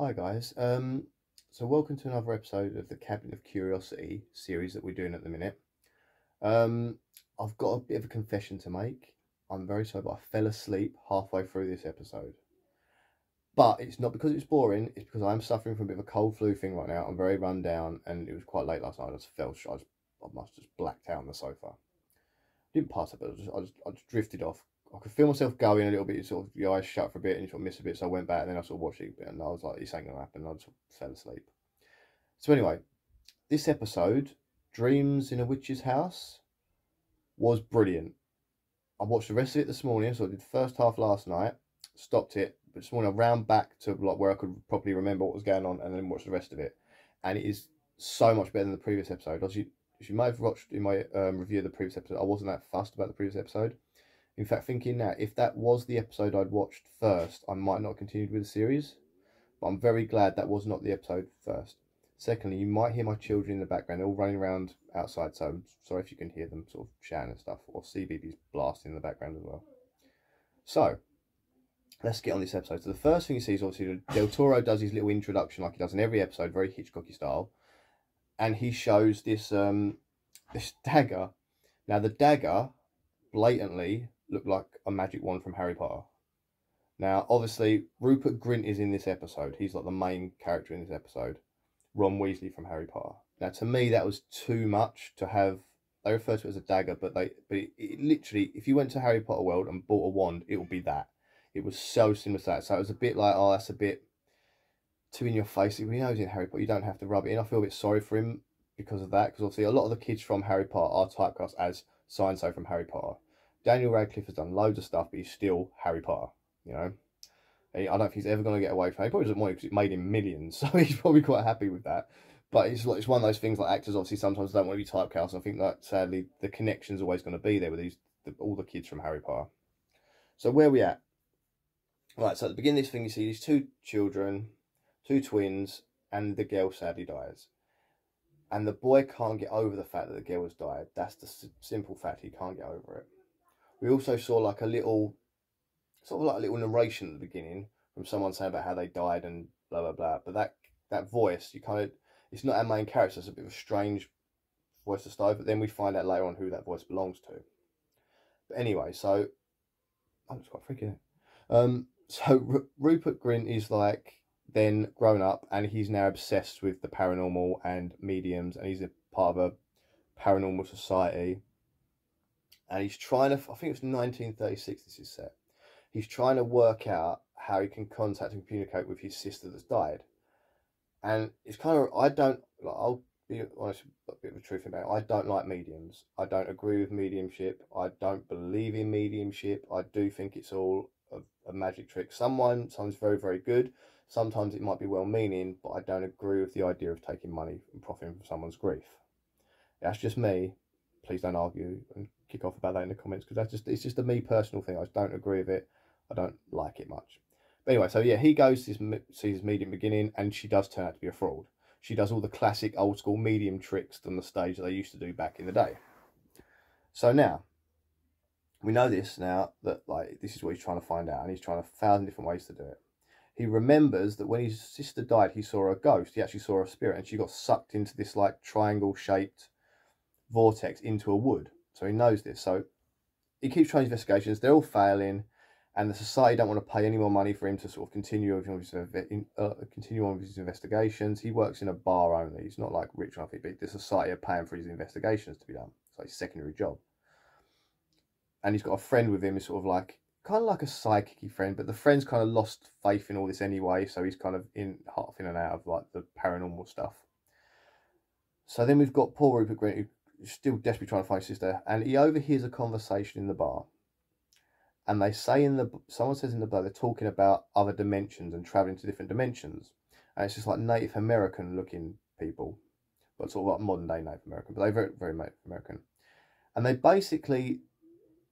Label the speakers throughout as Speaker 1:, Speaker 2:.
Speaker 1: Hi guys. So welcome to another episode of the Cabinet of Curiosity series that we're doing at the minute. Um, I've got a bit of a confession to make. I'm very sorry, but I fell asleep halfway through this episode. But it's not because it's boring. It's because I'm suffering from a bit of a cold flu thing right now. I'm very run down, and it was quite late last night. I just fell. I must have just blacked out on the sofa. Didn't pass it, but I just drifted off. I could feel myself going a little bit, sort of the eyes shut for a bit, and you sort of miss a bit. So I went back, and then I sort of watched it a bit, and I was like, "This ain't gonna happen." And I just fell asleep. So anyway, this episode, Dreams in a Witch's House, was brilliant. I watched the rest of it this morning, so I did the first half last night, stopped it, but this morning I round back to like where I could properly remember what was going on, and then watched the rest of it, and it is so much better than the previous episode. As you may have watched in my review of the previous episode, I wasn't that fussed about the previous episode. In fact, thinking now, if that was the episode I'd watched first, I might not have continued with the series. But I'm very glad that was not the episode first. Secondly, you might hear my children in the background. They're all running around outside, so I'm sorry if you can hear them sort of shouting and stuff, or CBBS blasting in the background as well. So, let's get on this episode. So the first thing you see is obviously Del Toro does his little introduction like he does in every episode, very Hitchcocky style. And he shows this this dagger. Now the dagger blatantly looked like a magic wand from Harry Potter. Now, obviously, Rupert Grint is in this episode. He's like the main character in this episode. Ron Weasley from Harry Potter. Now, to me, that was too much to have. They refer to it as a dagger, but it literally, if you went to Harry Potter World and bought a wand, it would be that. It was so similar to that. So it was a bit like, oh, that's a bit too in your face. He knows in Harry Potter, you don't have to rub it in. I feel a bit sorry for him because of that, because obviously a lot of the kids from Harry Potter are typecast as so and so from Harry Potter. Daniel Radcliffe has done loads of stuff, but he's still Harry Potter, you know. I don't think he's ever going to get away from it. He probably doesn't want it because it made him millions, so he's probably quite happy with that. But it's one of those things like actors obviously sometimes don't want to be typecast. I think that sadly the connection's always going to be there with all the kids from Harry Potter. So where are we at? Right, so at the beginning of this thing you see these two children, two twins, and the girl sadly dies. And the boy can't get over the fact that the girl has died. That's the simple fact, he can't get over it. We also saw like a little, sort of like a little narration at the beginning from someone saying about how they died and blah, blah, blah. But that voice, it's not our main character. It's a bit of a strange voice to start, but then we find out later on who that voice belongs to. But anyway, so, oh, it's quite freaky. So Rupert Grint is like then grown up, and he's now obsessed with the paranormal and mediums, and he's a part of a paranormal society. And he's trying to, I think it's 1936 this is set. He's trying to work out how he can contact and communicate with his sister that's died. And it's kind of, I'll be honest, a bit of a truth about it. I don't like mediums. I don't agree with mediumship. I don't believe in mediumship. I do think it's all a magic trick. Sometimes very, very good. Sometimes it might be well-meaning, but I don't agree with the idea of taking money and profiting from someone's grief. That's just me. Please don't argue and kick off about that in the comments, because it's just a me personal thing. I just don't agree with it. I don't like it much. But anyway, so yeah, he goes to see his medium beginning, and she does turn out to be a fraud. She does all the classic old school medium tricks on the stage that they used to do back in the day. So now, we know this now, that like this is what he's trying to find out, and he's trying 1,000 different ways to do it. He remembers that when his sister died, he saw a ghost. He actually saw a spirit, and she got sucked into this like triangle-shaped vortex into a wood. So he knows this. So he keeps trying investigations. They're all failing, and the society don't want to pay any more money for him to sort of continue on with his investigations. He works in a bar only. He's not like rich enough, but the society are paying for his investigations to be done. It's like his secondary job. And he's got a friend with him, is sort of like, kind of like a psychic-y friend, but the friend's kind of lost faith in all this anyway, so he's kind of half in and out of like the paranormal stuff. So then we've got poor Rupert Grint, who's still desperately trying to find his sister, and he overhears a conversation in the bar. And they say someone says in the bar, they're talking about other dimensions and traveling to different dimensions. And it's just like Native American looking people, but sort of like modern day Native American, but they're very, very Native American. And they basically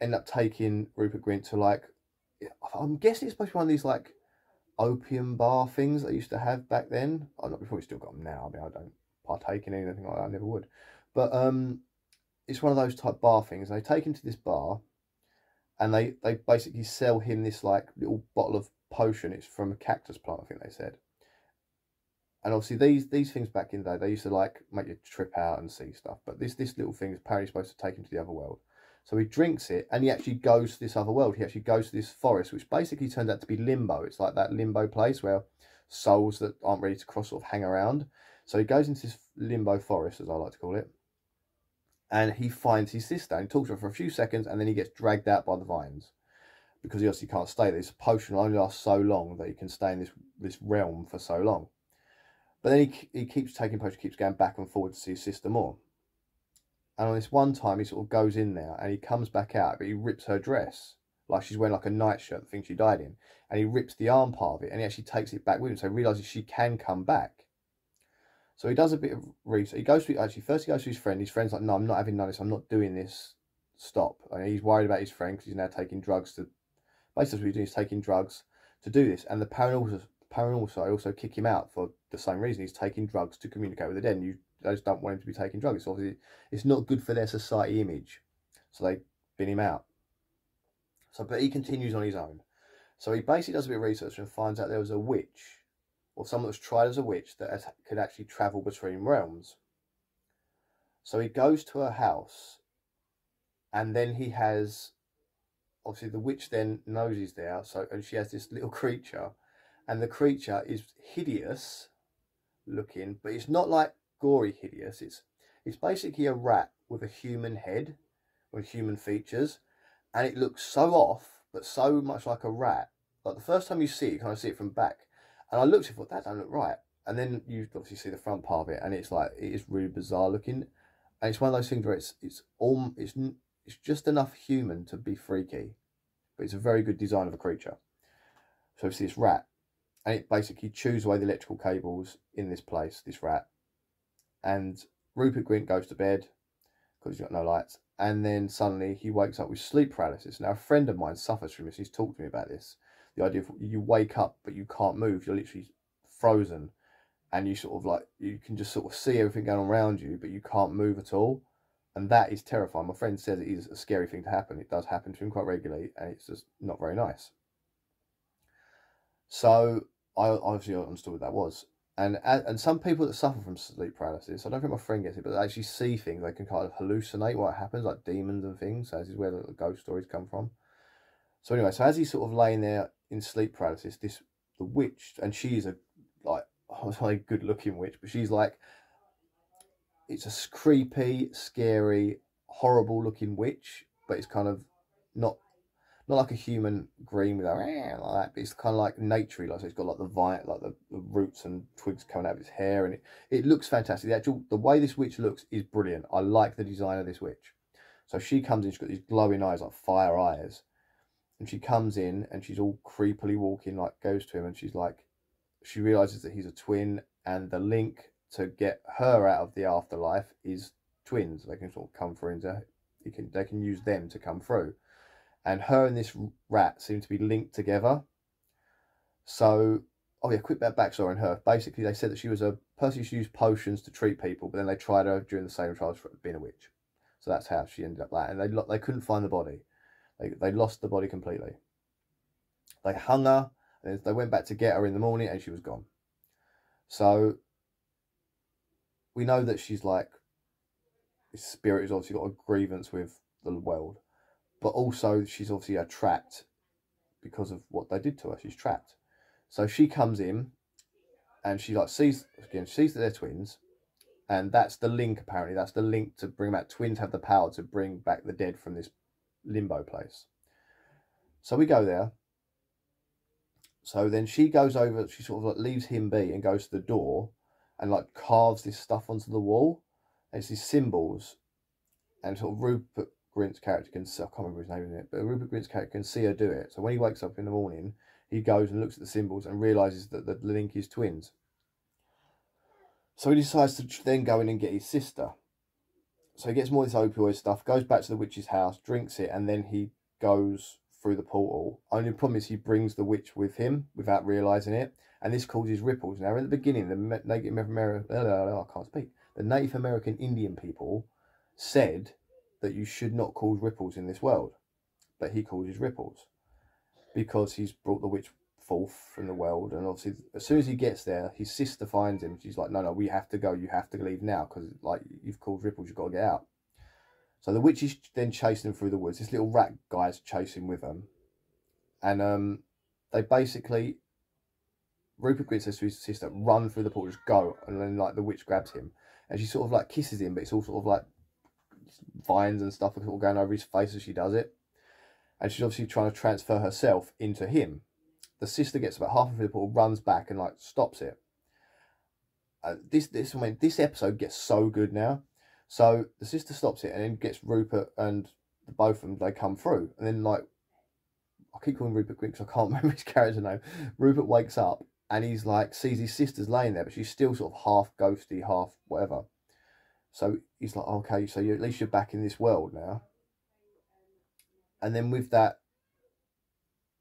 Speaker 1: end up taking Rupert Grint to like, I'm guessing it's supposed to be one of these like opium bar things they used to have back then. I'm not before we still got them now. I mean, I don't partake in anything like that. I never would. But it's one of those type bar things. They take him to this bar, and they basically sell him this like little bottle of potion. It's from a cactus plant, I think they said. And obviously these things back in the day, they used to like make you trip out and see stuff. But this little thing is apparently supposed to take him to the other world. So he drinks it, and he actually goes to this other world. He actually goes to this forest, which basically turns out to be limbo. It's like that limbo place where souls that aren't ready to cross sort of hang around. So he goes into this limbo forest, as I like to call it, and he finds his sister. And he talks to her for a few seconds, and then he gets dragged out by the vines, because he obviously can't stay there. This potion only lasts so long that he can stay in this realm for so long. But then he keeps taking potion, keeps going back and forward to see his sister more. And on this one time, he sort of goes in there and he comes back out, but he rips her dress. Like she's wearing like a nightshirt, the thing she died in. And he rips the arm part of it and he actually takes it back with him. So he realises she can come back. So he does a bit of research. He goes to, actually, first he goes to his friend. His friend's like, no, I'm not having none of this. I'm not doing this. Stop. And he's worried about his friend because he's now taking drugs to, basically what he's doing is taking drugs to do this. And the paranormal side also kick him out for the same reason. He's taking drugs to communicate with the dead. And they just don't want him to be taking drugs. It's obviously, it's not good for their society image. So they bin him out. So, but he continues on his own. So he basically does a bit of research and finds out there was a witch, or someone that was tried as a witch that could actually travel between realms. So he goes to her house, and then he has, obviously the witch then knows he's there, so, and she has this little creature, and the creature is hideous looking, but it's not like gory hideous. It's basically a rat with a human head, with human features, and it looks so off, but so much like a rat. Like the first time you see it, you kind of see it from back. And I looked at it and thought, that don't look right. And then you obviously see the front part of it, and it's like, it is really bizarre looking. And it's one of those things where it's just enough human to be freaky, but it's a very good design of a creature. So it's this rat, and it basically chews away the electrical cables in this place, this rat. And Rupert Grint goes to bed because he's got no lights, and then suddenly he wakes up with sleep paralysis. Now a friend of mine suffers from this. He's talked to me about this. The idea of you wake up but you can't move, you're literally frozen, and you sort of like, you can just sort of see everything going on around you, but you can't move at all. And that is terrifying. My friend says it is a scary thing to happen. It does happen to him quite regularly, and it's just not very nice. So I obviously understood what that was. And some people that suffer from sleep paralysis, I don't think my friend gets it, but they actually see things. They can kind of hallucinate what happens, like demons and things. So this is where the ghost stories come from. So anyway, so as he's sort of laying there in sleep paralysis, the witch, and she's a, like, I was like, good looking witch, but she's like, it's a creepy, scary, horrible looking witch, but it's kind of not like a human green with like that, but it's kind of like naturey, like, so it's got like the vine, like the roots and twigs coming out of its hair, and it looks fantastic. The way this witch looks is brilliant. I like the design of this witch. So she comes in, she's got these glowing eyes, like fire eyes, and she comes in and she's all creepily walking, like goes to him, and she's like, she realizes that he's a twin, and the link to get her out of the afterlife is twins. They can sort of come through into, they can use them to come through. And her and this rat seem to be linked together. So, oh yeah, quick bit backstory on her. Basically, they said that she was a person who used potions to treat people, but then they tried her during the Salem trials for being a witch. So that's how she ended up that. And they couldn't find the body. They lost the body completely. They hung her, and they went back to get her in the morning, and she was gone. So we know that she's like, this spirit has obviously got a grievance with the world. But also, she's obviously trapped because of what they did to her. She's trapped. So she comes in, and she like sees that they're twins, and that's the link. Apparently, that's the link to bring back. Twins have the power to bring back the dead from this limbo place. So we go there. So then she goes over. She sort of like leaves him be and goes to the door, and like carves this stuff onto the wall. And it's these symbols, and sort of Rupert Grint's character I can't remember his name in it, but Rupert Grint's character can see her do it. So when he wakes up in the morning, he goes and looks at the symbols and realizes that the link is twins. So he decides to then go in and get his sister. So he gets more of this opioid stuff, goes back to the witch's house, drinks it, and then he goes through the portal. Only problem is he brings the witch with him without realizing it, and this causes ripples. Now in the beginning, the Native American Indian people said that you should not cause ripples in this world, but he causes ripples because he's brought the witch forth from the world. And obviously, as soon as he gets there, his sister finds him. She's like, no, we have to go. You have to leave now because, like, you've called ripples. You've got to get out. So the witch is then chasing them through the woods. This little rat guy's chasing with them. And they basically, Rupert Grint says to his sister, run through the portal, just go. And then, like, the witch grabs him. And she sort of, like, kisses him, but it's all sort of, like, vines and stuff are all going over his face as she does it. And she's obviously trying to transfer herself into him. The sister gets about halfway through the portal, runs back and, like, stops it. This episode gets so good now. So the sister stops it and then gets Rupert and both of them, they come through. And then, like, I keep calling Rupert Grint because I can't remember his character name. Rupert wakes up and he's like, sees his sister's laying there, but she's still sort of half ghosty, half whatever. So he's like, okay, so at least you're back in this world now. And then with that,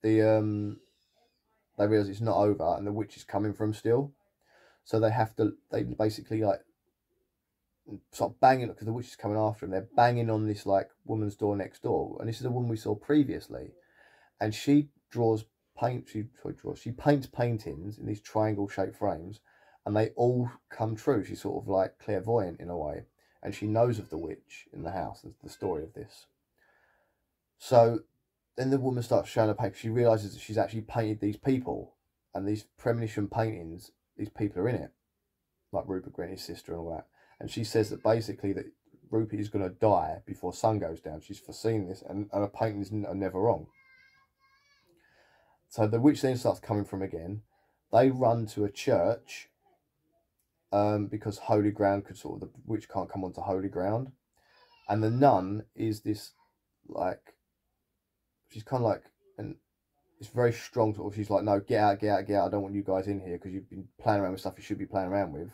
Speaker 1: they realise it's not over and the witch is coming from still. So they basically, like, start banging, because the witch is coming after them. They're banging on this, like, woman's door next door. And this is a woman we saw previously. And she she paints paintings in these triangle-shaped frames. And they all come true. She's sort of like clairvoyant in a way. And she knows of the witch in the house and the story of this. So then the woman starts showing her paper. She realises that she's actually painted these people. And these premonition paintings, these people are in it. Like Rupert Grint, his sister and all that. And she says that basically that Rupert is going to die before sun goes down. She's foreseen this. And her paintings are never wrong. So the witch then starts coming from again. They run to a church. Because holy ground could sort of, the witch can't come onto holy ground. And the nun is this, like, she's kind of like, and it's very strong sort of, she's like, no, get out, I don't want you guys in here because you've been playing around with stuff you should be playing around with.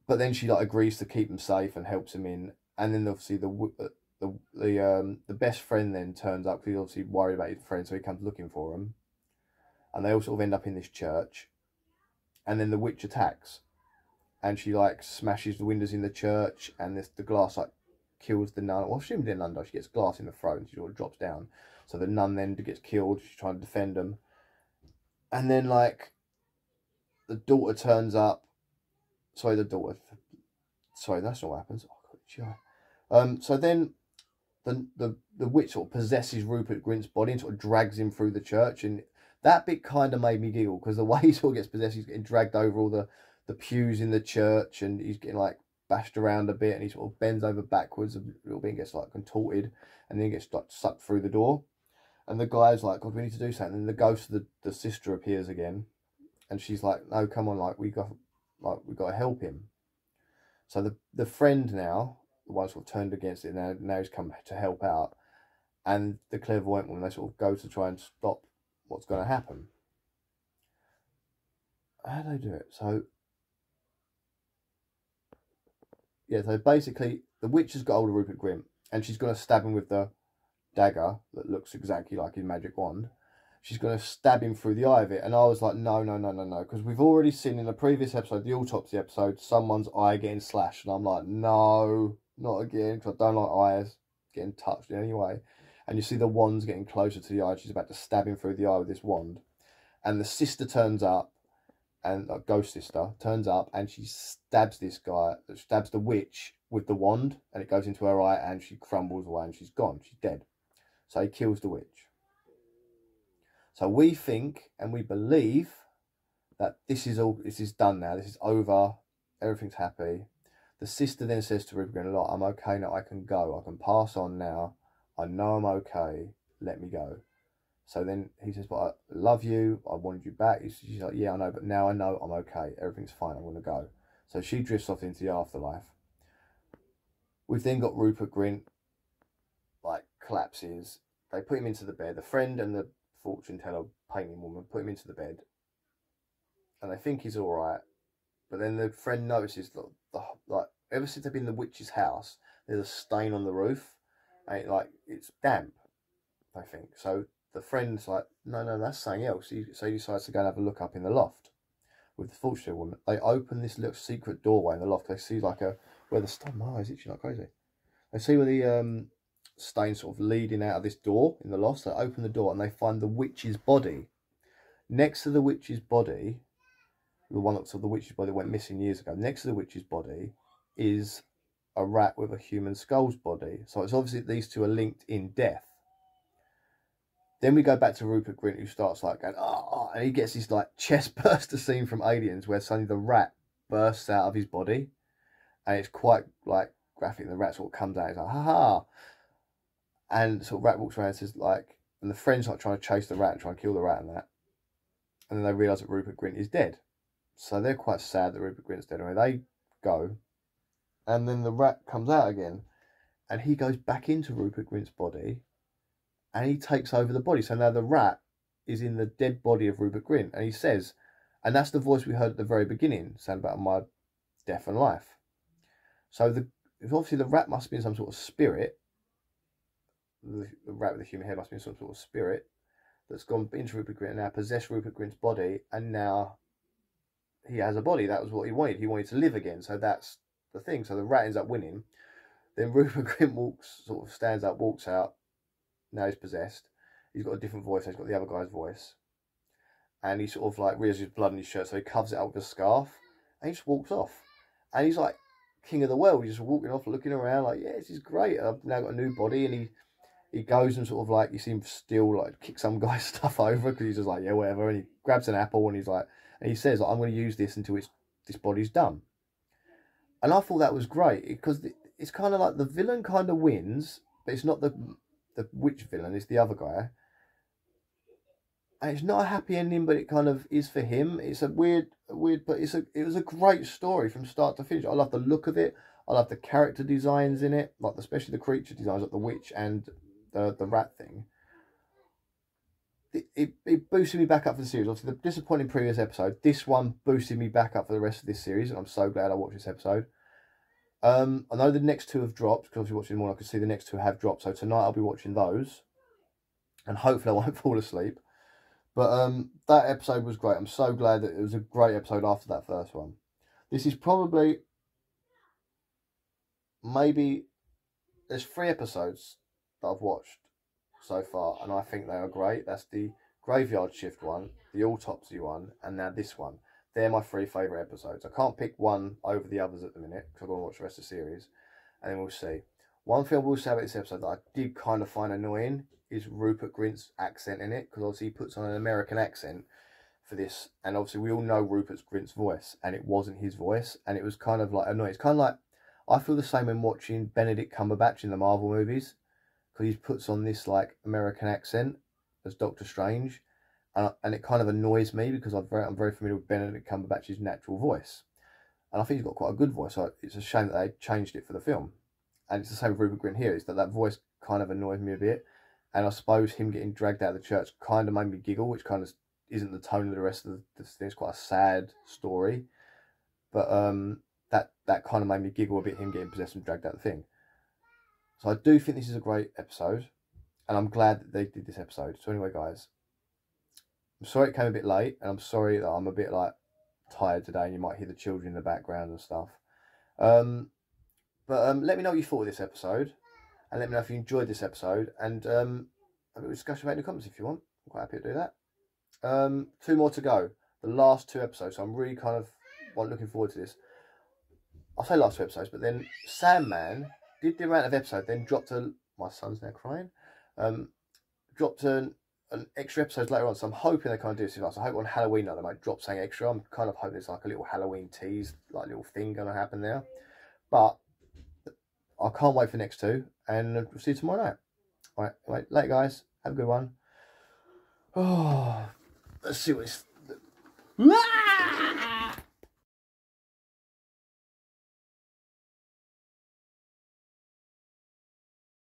Speaker 1: But then she, like, agrees to keep them safe and helps them in. And then obviously the best friend then turns up because he's obviously worried about his friend, so he comes looking for him. And they all sort of end up in this church. And then the witch attacks. And she, like, smashes the windows in the church. And the glass, like, kills the nun. Well, she didn't nun though. She gets glass in the throat and she sort of drops down. So the nun then gets killed. She's trying to defend them. And then, like, the daughter turns up. Sorry, that's not what happens. So then the witch sort of possesses Rupert Grint's body and sort of drags him through the church. And that bit kind of made me giggle because the way he sort of gets possessed, he's getting dragged over all the pews in the church and he's getting, like, bashed around a bit and he sort of bends over backwards a little bit and gets, like, contorted and then gets, like, sucked through the door. And the guy's like, God, we need to do something. And the ghost of the sister appears again and she's like, no, come on, like, we got to help him. So the friend now, the one sort of turned against it, now he's come to help out. And the clairvoyant woman, they sort of go to try and stop what's going to happen. How do they do it? So, yeah, so basically, the witch has got hold of Rupert Grint, and she's going to stab him with the dagger that looks exactly like his magic wand. She's going to stab him through the eye of it. And I was like, no. Because we've already seen in the previous episode, the autopsy episode, someone's eye getting slashed. And I'm like, no, not again. Because I don't like eyes getting touched in any way. And you see the wand's getting closer to the eye. She's about to stab him through the eye with this wand. And the sister turns up. And a ghost sister turns up. And she stabs this guy. Stabs the witch with the wand. And it goes into her eye. And she crumbles away. And she's gone. She's dead. So he kills the witch. So we think and we believe that this is done now. This is over. Everything's happy. The sister then says to Rupert Grint, look, I'm okay now. I can go. I can pass on now. I know I'm okay. Let me go. So then he says, but I love you. I wanted you back. She's like, yeah, I know. But now I know I'm okay. Everything's fine. I'm going to go. So she drifts off into the afterlife. We've then got Rupert Grint, like, collapses. They put him into the bed. The friend and the fortune teller painting woman put him into the bed and they think he's all right, but then the friend notices that like ever since they've been in the witch's house there's a stain on the roof and it's damp, I think. So the friend's like, no, that's something else. So he decides to go and have a look up in the loft with the fortune teller woman. They open this little secret doorway in the loft. They see like where the stain, my eyes itching like crazy. They see where the stain sort of leading out of this door in the loft. So they open the door and they find the witch's body. Next to the witch's body, the one that's of the witch's body went missing years ago, next to the witch's body is a rat with a human skull's body. So it's obviously these two are linked in death. Then we go back to Rupert Grint, who starts like going, oh, and he gets this like chest burster scene from Aliens where suddenly the rat bursts out of his body, and it's quite like graphic. The rat sort of comes out, he's like, ha ha, and sort of rat walks around and says like, and the friends like trying to chase the rat and try and kill the rat and that, and then they realise that Rupert Grint is dead, so they're quite sad that Rupert Grint's dead. Anyway, they go, and then the rat comes out again, and he goes back into Rupert Grint's body. And he takes over the body. So now the rat is in the dead body of Rupert Grint. And he says, and that's the voice we heard at the very beginning, saying about my death and life. So obviously the rat must be in some sort of spirit. The rat with the human head must be in some sort of spirit that's gone into Rupert Grint and now possessed Rupert Grint's body. And now he has a body. That was what he wanted. He wanted to live again. So that's the thing. So the rat ends up winning. Then Rupert Grint stands up, walks out. Now he's possessed. He's got a different voice. He's got the other guy's voice. And he sort of like realizes blood in his shirt, so he covers it up with a scarf. And he just walks off. And he's like king of the world. He's just walking off, looking around like, yeah, this is great. I've now got a new body. And he goes and sort of like, you see him still like kick some guy's stuff over because he's just like, yeah, whatever. And he grabs an apple and he's like, and he says, like, I'm going to use this until this body's done. And I thought that was great because it's kind of like the villain kind of wins, but it's not the witch villain, is the other guy, and it's not a happy ending, but it kind of is for him. It's a weird, but it was a great story from start to finish. I love the look of it. I love the character designs in it, like especially the creature designs, like the witch and the rat thing. It boosted me back up for the series. Obviously, the disappointing previous episode, this one boosted me back up for the rest of this series, and I'm so glad I watched this episode. I know the next two have dropped, because obviously watching them all, I could see the next two have dropped. So tonight I'll be watching those, and hopefully I won't fall asleep. But that episode was great. I'm so glad that it was a great episode after that first one. This is probably, maybe, there's 3 episodes that I've watched so far, and I think they are great. That's the Graveyard Shift one, the Autopsy one, and now this one. They're my 3 favourite episodes. I can't pick one over the others at the minute because I've got to watch the rest of the series, and then we'll see. One thing I will say about this episode that I did kind of find annoying is Rupert Grint's accent in it, because obviously he puts on an American accent for this, and obviously we all know Rupert Grint's voice, and it wasn't his voice, and it was kind of like annoying. It's kind of like, I feel the same when watching Benedict Cumberbatch in the Marvel movies, because he puts on this like American accent as Doctor Strange. And it kind of annoys me because I'm very familiar with Benedict Cumberbatch's natural voice. And I think he's got quite a good voice. So it's a shame that they changed it for the film. And it's the same with Rupert Grint here, is that voice kind of annoys me a bit. And I suppose him getting dragged out of the church kind of made me giggle, which kind of isn't the tone of the rest of the thing. It's quite a sad story. But that kind of made me giggle a bit, him getting possessed and dragged out of the thing. So I do think this is a great episode. And I'm glad that they did this episode. So anyway, guys, I'm sorry it came a bit late, and I'm sorry that I'm a bit like tired today, and you might hear the children in the background and stuff. But let me know what you thought of this episode, and let me know if you enjoyed this episode, and have a bit of discussion about it in the comments if you want. I'm quite happy to do that. 2 more to go, the last 2 episodes. So I'm really kind of looking forward to this. I'll say last 2 episodes, but then Sandman did the amount of episode, then dropped my son's now crying. Dropped an extra episodes later on, so I'm hoping they kind of do this. So I hope on Halloween night they might drop something extra. I'm kind of hoping it's like a little Halloween tease, like a little thing going to happen there. But I can't wait for the next 2, and we'll see you tomorrow night. All right, later guys. Have a good one. Oh, let's see what it's...